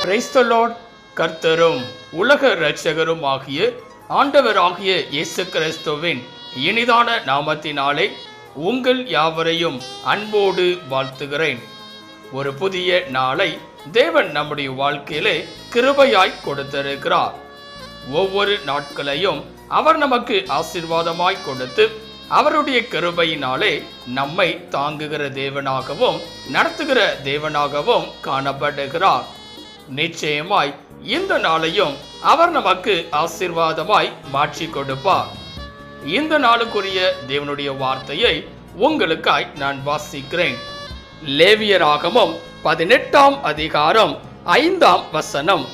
Praise the Lord. கர்த்தரும் உலக இரட்சகரும் ஆகிய ஆண்டவராகிய இயேசு கிறிஸ்துவின் இனிதான நாமத்தினாலே உங்கள் யாவரையும் அன்போடு வாழ்த்துகிறேன். ஒரு புதிய நாளை தேவன் நம்முடைய வாழ்க்கையிலே கிருபையாய் கொடுத்திருக்கிறார். ஒவ்வொரு நாட்களையும் அவர் நமக்கு ஆசீர்வாதமாய் கொடுத்து அவருடைய கிருபையினாலே நம்மை தாங்குகிற தேவனாகவும் நடத்துகிற தேவனாகவும் காணப்படுகிறார். நிச்சயமாய் இந்த நாளையும் அவர் நமக்கு ஆசீர்வாதமாய் மாற்றி கொடுப்பார். இந்த நாளுக்குரிய தேவனுடைய வார்த்தையை உங்களுக்காய் நான் வாசிக்கிறேன். லேவியராகமம் 18ஆம் அதிகாரம் 5ஆம் வசனம்.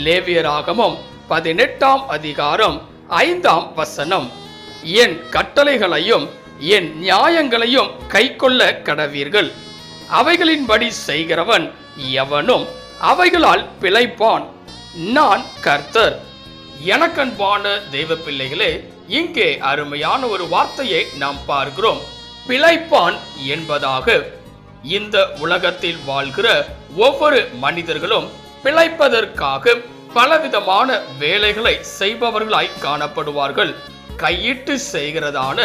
லேவியராகமம் 18ஆம் அதிகாரம் 5ஆம் வசனம். என் கட்டளைகளையும் என் நியாயங்களையும் கைக்கொள்ள கடவீர்கள். அவைகளின்படி செய்கிறவன் எவனும் அவைகளால் பிழைப்பான். நான் கர்த்தர். எனக்கன்பான தெய்வ பிள்ளைகளே, இங்கே அருமையான ஒரு வார்த்தையை நாம் பார்க்கிறோம். பிழைப்பான் என்பதாக. இந்த உலகத்தில் வாழ்கிற ஒவ்வொரு மனிதர்களும் பிழைப்பதற்காக பலவிதமான வேலைகளை செய்பவர்களாய் காணப்படுவார்கள். கையிட்டு செய்கிறதான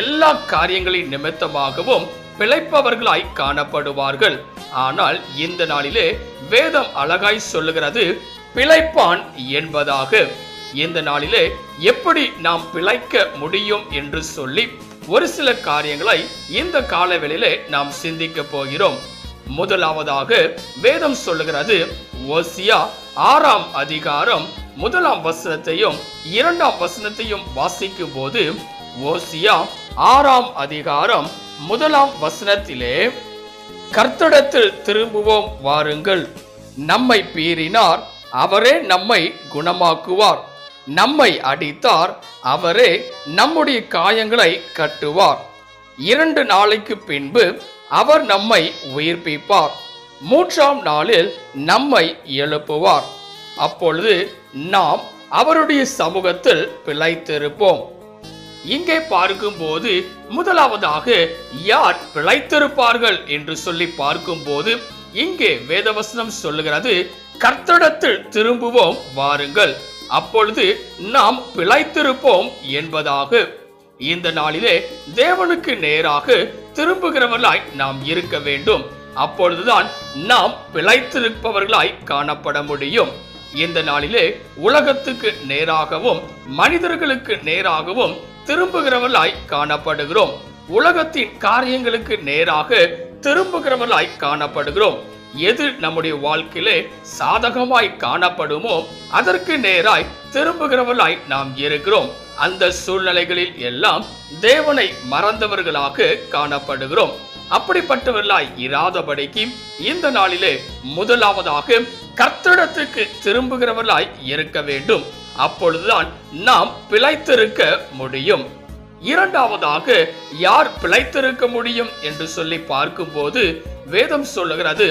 எல்லா காரியங்களின் நிமித்தமாகவும் பிழைப்பவர்களாய் காணப்படுவார்கள். ஆனால் இந்த நாளிலே வேதம் அழகாய் சொல்லுகிறது பிழைப்பான் என்பதாக. இந்த நாளிலே எப்படி நாம் பிழைக்க முடியும் என்று சொல்லி ஒரு சில காரியங்களை இந்த காலவெளியிலே நாம் சிந்திக்க போகிறோம். முதலாவதாக வேதம் சொல்லுகிறது ஓசியா 6ஆம் அதிகாரம் 1ஆம் வசனத்தையும் 2ஆம் வசனத்தையும் வாசிக்கும் போது, ஓசியா 6ஆம் அதிகாரம் 1ஆம் வசனத்திலே, கர்த்தரிடத்தில் திரும்புவோம் வாருங்கள். நம்மை பீறினார், அவரே நம்மை குணமாக்குவார். நம்மை அடித்தார், அவரே நம்முடைய காயங்களை கட்டுவார். 2 நாளைக்கு பின்பு அவர் நம்மை உயிர்ப்பிப்பார். 3ஆம் நாளில் நம்மை எழுப்புவார். அப்பொழுது நாம் அவருடைய சமூகத்தில் பிழைத்திருப்போம். இங்கே பார்க்கும்போது முதலாவதாக யார் பிழைத்திருப்பார்கள் என்று சொல்லி பார்க்கும்போது, இங்கே வேதவசனம் சொல்லுகிறது கர்த்தரிடத்தில் திரும்புவோம் வாருங்கள், அப்பொழுது நாம் பிழைத்திருப்போம் என்பதாக. இந்த நாளிலே தேவனுக்கு நேராக திரும்புகிறவர்களாய் நாம் இருக்க வேண்டும். அப்பொழுதுதான் நாம் பிழைத்திருப்பவர்களாய் காணப்பட முடியும். இந்த நாளிலே உலகத்துக்கு நேராகவும் மனிதர்களுக்கு நேராகவும் திரும்புகிறவர்களாய் காணப்படுகிறோம். உலகத்தின் காரியங்களுக்கு நேராக திரும்புகிறவர்களாய் காணப்படுகிறோம். எது நம்முடைய வாழ்க்கையிலே சாதகமாய் காணப்படுமோ அதற்கு நேராய் திரும்புகிறவர்களாய் நாம் இருக்கிறோம். அந்த சூழ்நிலைகளில் எல்லாம் தேவனை மறந்தவர்களாக காணப்படுகிறோம். அப்படிப்பட்டவர்களாய் இராதபடிக்கு இந்த நாளிலே முதலாவதாக கர்த்தரிடத்துக்கு திரும்புகிறவர்களாய் இருக்க வேண்டும். அப்பொழுதுதான் நாம் பிழைத்திருக்க முடியும். இரண்டாவதாக யார் பிழைத்திருக்க முடியும் என்று சொல்லி பார்க்கும்போது வேதம் சொல்லுகிறது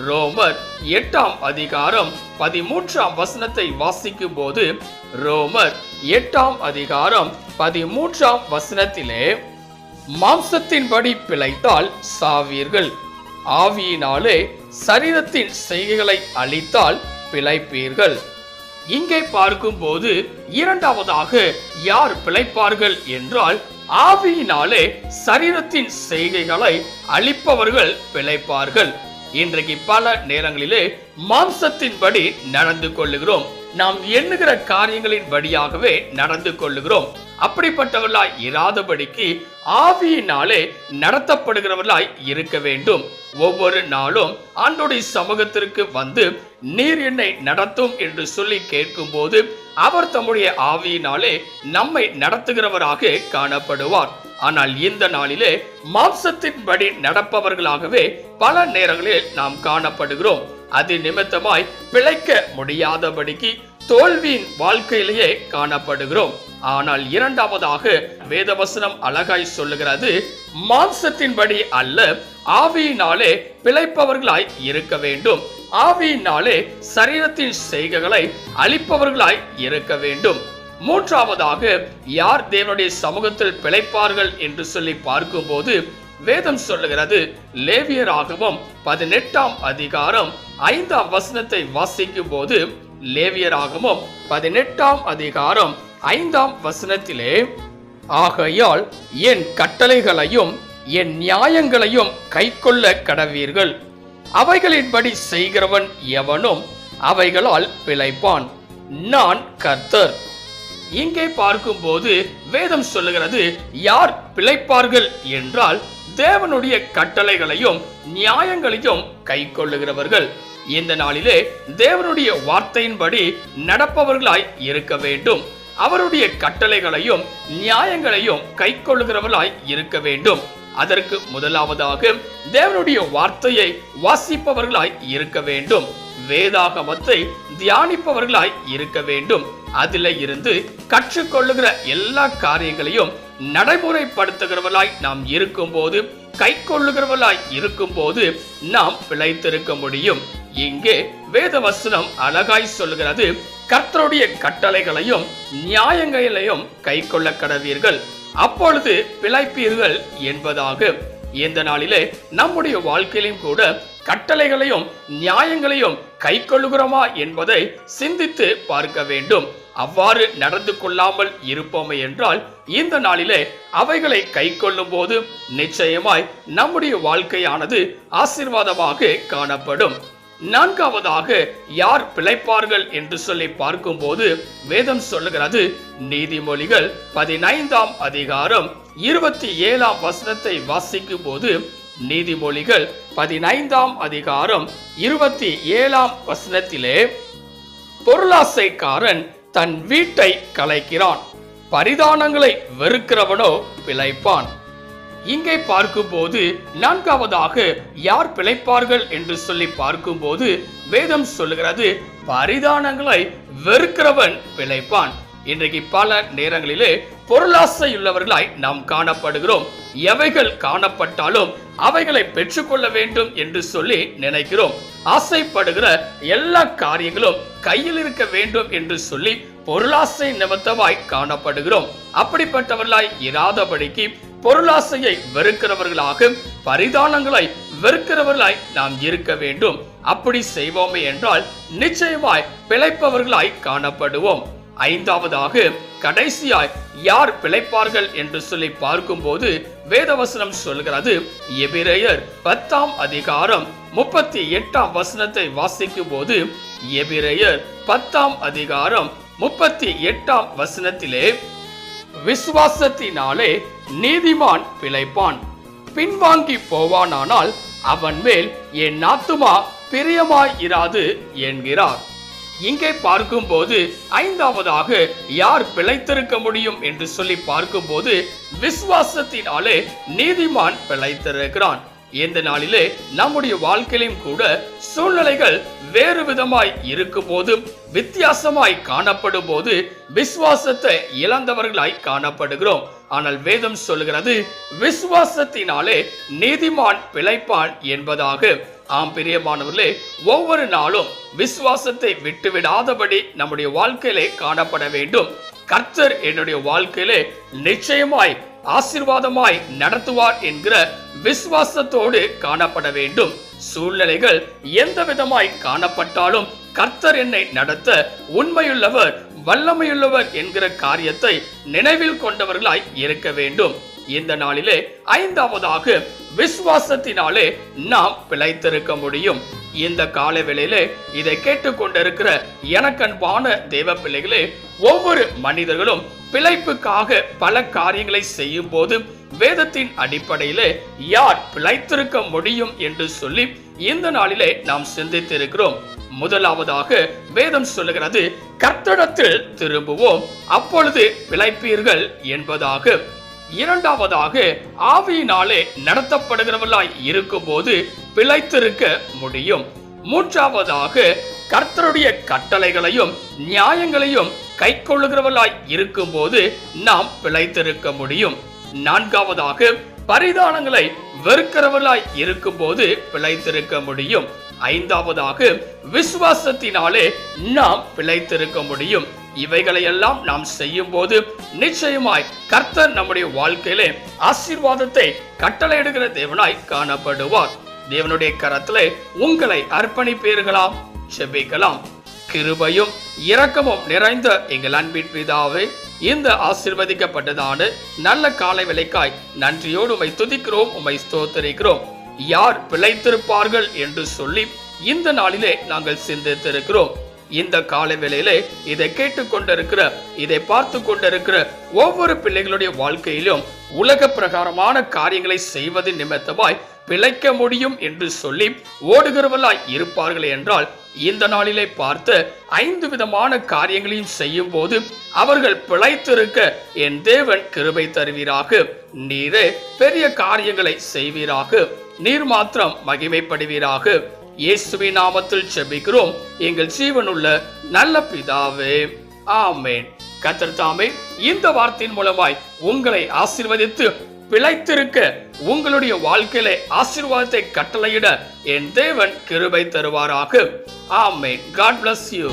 ரோமர் 8ஆம் அதிகாரம் 13ஆம் வசனத்தை வாசிக்கும் போது, ரோமர் 8ஆம் அதிகாரம் 13ஆம் வசனத்திலே, மாம்சத்தின்படி பிழைத்தால் சாவீர்கள், ஆவியினாலே சரீரத்தின் செய்கைகளை அழித்தால் பிழைப்பீர்கள். இங்கே பார்க்கும்போது இரண்டாவதாக யார் பிழைப்பார்கள் என்றால், ஆவியினாலே சரீரத்தின் செய்கைகளை அழிப்பவர்கள் பிழைப்பார்கள். இன்றைக்கு பல நேரங்களிலே மாம்சத்தின்படி நடந்து கொள்ளுகிறோம். நாம் எண்ணுகிற காரியங்களின் படியாகவே நடந்து கொள்ளுகிறோம். அப்படிப்பட்டவர்களாய் இராதபடிக்கு ஆவியினாலே நடத்தப்படுகிறவர்களாய் இருக்க வேண்டும். ஒவ்வொரு நாளும் ஆண்டவருடைய சமூகத்திற்கு வந்து நீர் என்னை நடத்தும் என்று சொல்லி கேட்கும் போது அவர் தம்முடைய ஆவியினாலே நம்மை நடத்துகிறவராக காணப்படுவார். ஆனால் இந்த நாளிலே மாம்சத்தின்படி நடப்பவர்களாகவே பல நேரங்களில் நாம் காணப்படுகிறோம். அது நிமித்தமாய் பிழைக்க முடியாதபடிக்கு தோல்வியின் வாழ்க்கையிலேயே காணப்படுகிறோம். ஆனால் இரண்டாவதாக வேதவசனம் அழகாய் சொல்லுகிறது, மாம்சத்தின்படி அல்ல ஆவியினாலே பிழைப்பவர்களாய் இருக்க வேண்டும். ஆவியினாலே சரீரத்தின் செய்கைகளை அழிப்பவர்களாய் இருக்க வேண்டும். மூன்றாவதாக யார் தேவனுடைய சமூகத்தில் பிழைப்பார்கள் என்று சொல்லி பார்க்கும்போது வேதம் சொல்லுகிறது லேவியராகமம் 18ஆம் அதிகாரம் 5ஆம் வசனத்தை வாசிக்கும் போது லேவியராகமம் 18ஆம் அதிகாரம் 5ஆம் வசனத்திலே, ஆகையால் என் கட்டளைகளையும் என் நியாயங்களையும் கைக்கொள்ள கடவீர்கள், அவைகளின்படி செய்கிறவன் எவனும் அவைகளால் பிழைப்பான், நான் கர்த்தர். இங்கே பார்க்கும்போது வேதம் சொல்லுகிறது, யார் பிழைப்பார்கள் என்றால் தேவனுடைய கட்டளைகளையும் நியாயங்களையும் கைக்கொள்ளுகிறவர்கள். இந்த நாளிலே தேவனுடைய வார்த்தையின்படி நடப்பவர்களாய் இருக்க வேண்டும். அவருடைய கட்டளைகளையும் நியாயங்களையும் கைக்கொள்ளுகிறவர்களாய் இருக்க வேண்டும். அதற்கு முதலாவதாக தேவனுடைய வார்த்தையை வாசிப்பவர்களாய் இருக்க வேண்டும். வேதாகமத்தை தியானிப்பவர்களாய் இருக்க வேண்டும். அதில் இருந்து கற்றுக்கொள்ளுகிற எல்லா காரியங்களையும் நடைமுறைப்படுத்துகிறவர்களாய் நாம் இருக்கும்போது, கை கொள்ளுகிறவர்களாய் இருக்கும்போது நாம் பிழைத்திருக்க முடியும். இங்கே வேதவசனம் அழகாய் சொல்லுகிறது, கர்த்தருடைய கட்டளைகளையும் நியாயங்களையும் கை கொள்ள கடவீர்கள், அப்பொழுது பிழைப்பீர்கள் என்பதாக. இந்த நாளிலே நம்முடைய வாழ்க்கையிலும் கூட கட்டளைகளையும் நியாயங்களையும் கை கொள்ளுகிறோமா என்பதை சிந்தித்து பார்க்க வேண்டும். அவ்வாறு நடந்து கொள்ளாமல் இருப்போமே என்றால் இந்த நாளிலே அவைகளை கை கொள்ளும் போது நிச்சயமாய் நம்முடைய வாழ்க்கையானது ஆசீர்வாதமாக காணப்படும். 4ஆவதாக யார் பிழைப்பார்கள் என்று சொல்லி பார்க்கும்போது வேதம் சொல்லுகிறது, நீதிமொழிகள் 15ஆம் அதிகாரம் 27ஆம் வசனத்தை வாசிக்கும் போது, நீதிமொழிகள் 15ஆம் அதிகாரம் 27ஆம் வசனத்திலே, பொருளாசைக்காரன் தன் வீட்டை கலைக்கிறான், பரிதானங்களை வெறுக்கிறவனோ பிழைப்பான். இங்கே பார்க்கும்போது 4ஆவதாக யார் பிழைப்பார்கள் என்று சொல்லி பார்க்கும்போது வேதம் சொல்லுகிறது, பரிதானங்களை வெறுக்கிறவன் பிழைப்பான். இன்றைக்கு பல நேரங்களிலே பொருளாசையுள்ளவர்களாய் நாம் காணப்படுகிறோம். எவைகள் காணப்பட்டாலும் அவைகளை பெற்றுக்கொள்ள வேண்டும் என்று சொல்லி நினைக்கிறோம். ஆசைப்படுகிற எல்லா காரியங்களும் கையில் இருக்க வேண்டும் என்று சொல்லி பொருளாசை நிமித்தமாய் காணப்படுகிறோம். அப்படிப்பட்டவர்களாய் இராதபடிக்கு பொருளாசையை வெறுக்கிறவர்களாக, பரிதானங்களை வெறுக்கிறவர்களாய் நாம் இருக்க வேண்டும். அப்படி செய்வோமே என்றால் நிச்சயமாய் பிழைப்பவர்களாய் காணப்படுவோம். 5ஆவதாக கடைசியாய் யார் பிழைப்பார்கள் என்று சொல்லி பார்க்கும்போது வேதவசனம் சொல்கிறது, எபிரேயர் 10ஆம் அதிகாரம் 38ஆம் வசனத்தை வாசிக்கும் போது, எபிரேயர் 10ஆம் அதிகாரம் 38ஆம் வசனத்திலே, விசுவாசத்தினாலே நீதிமான் பிழைப்பான், பின்வாங்கி போவானானால் அவன் மேல் என் ஆத்துமா பிரியமாய் இராது என்கிறார். இங்கே பார்க்கும்போது 5ஆவதாக யார் பிழைத்திருக்க முடியும் என்று சொல்லி பார்க்கும்போது விசுவாசத்தினாலே நீதிமான் பிழைத்திருக்கிறான். இந்த நாளிலே நம்முடைய வாழ்க்கையிலும் கூட சூழ்நிலைகள் வேறு விதமாய் இருக்கும் போது, வித்தியாசமாய் காணப்படும் போது விசுவாசத்தை இழந்தவர்களாய் காணப்படுகிறோம். ஆனால் வேதம் சொல்லுகிறது, விசுவாசத்தினாலே நீதிமான் பிழைப்பான் என்பதாக. ஆம் பிரியமானவர்களே, ஒவ்வொரு நாளும் விசுவாசத்தை விட்டுவிடாதபடி நம்முடைய வாழ்க்கையிலே காணப்பட வேண்டும். கர்த்தர் என்னுடைய வாழ்க்கையிலே நிச்சயமாய் ஆசீர்வாதமாய் நடத்துவார் என்கிற விசுவாசத்தோடு காணப்பட வேண்டும். சூழ்நிலைகள் எந்த விதமாய் காணப்பட்டாலும் கர்த்தர் என்னை நடத்த உண்மையுள்ளவர், வல்லமையுள்ளவர் என்கிற காரியத்தை நினைவில் கொண்டவர்களாய் இருக்க வேண்டும். இந்த நாளிலே 5ஆவதாக விசுவாசத்தினாலே நாம் பிழைத்திருக்க முடியும். இந்த கால வேளையிலே இதை கேட்டுக்கொண்டிருக்கிற எனக்கன்பான தேவ பிள்ளைகளே, ஒவ்வொரு மனிதர்களும் பிழைப்புக்காக பல காரியங்களை செய்யும் போது வேதத்தின் அடிப்படையிலே யார் பிழைத்திருக்க முடியும் என்று சொல்லி இந்த நாளிலே நாம் சிந்தித்திருக்கிறோம். முதலாவதாக வேதம் சொல்லுகிறது, கர்த்தரிடத்தில் திரும்புவோம், அப்பொழுது பிழைப்பீர்கள் என்பதாக. 2ஆவதாக ஆவியினாலே நடத்தப்படுகிறவர்களாய் இருக்கும் போது பிழைத்திருக்க முடியும். 3ஆவதாக கர்த்தருடைய கட்டளைகளையும் நியாயங்களையும் கை கொள்ளுகிறவர்களாய் இருக்கும் போது நாம் பிழைத்திருக்க முடியும். 4ஆவதாக பரிதானங்களை வெறுக்கிறவர்களாய் இருக்கும் போது பிழைத்திருக்க முடியும். 5ஆவதாக விசுவாசத்தினாலே நாம் பிழைத்திருக்க முடியும். இவைகளை எல்லாம் நாம் செய்யும் போது நிச்சயமாய் கர்த்தர் நம்முடைய வாழ்க்கையிலே ஆசீர்வாதத்தை கட்டளையிடுகிற தேவனாய் காணப்படுவார். தேவனுடைய கரத்திலே உங்களை அர்ப்பணிப்பீர்களா? செபிக்கலாம். கிருபையும் இரக்கமும் நிறைந்த எங்கள் அன்பின் பிதாவே, இந்த ஆசீர்வதிக்கப்பட்டதான நல்ல காலை வேளைக்காய் நன்றியோடு உம்மை துதிக்கிறோம், உம்மை ஸ்தோத்திரிக்கிறோம். யார் பிழைத்திருப்பார்கள் என்று சொல்லி இந்த நாளிலே நாங்கள் சிந்தித்திருக்கிறோம். இந்த காலை வேளையிலே இதை கேட்டுக்கொண்டிருக்கிற, இதை பார்த்து கொண்டிருக்கிற ஒவ்வொரு பிள்ளைகளுடைய வாழ்க்கையிலும் உலக பிரகாரமான காரியங்களை செய்வதன் நிமித்தமாய் பிழைக்க முடியும் என்று சொல்லி ஓடுகிறவர்களாய் இருப்பார்கள் என்றால், இந்த நாளிலே பார்த்து 5 விதமான காரியங்களையும் செய்யும் போது அவர்கள் பிழைத்திருக்க என் தேவன் கிருபை தருவீராக. நீரே பெரிய காரியங்களை செய்வீராக. நீர் மாத்திரம் மகிமைப்படுவீராக. இயேசுவின் நாமத்தில் செபிக்கிறோம் எங்கள் ஜீவனுள்ள நல்ல பிதாவே, ஆமென். கர்த்தர் தாமே இந்த வார்த்தையின் மூலமாய் உங்களை ஆசீர்வதித்து பிழைத்திருக்க உங்களுடைய வாழ்க்கையிலே ஆசீர்வாதத்தை கட்டளையிட என் தேவன் கிருபை தருவாராக. ஆமென். God bless you.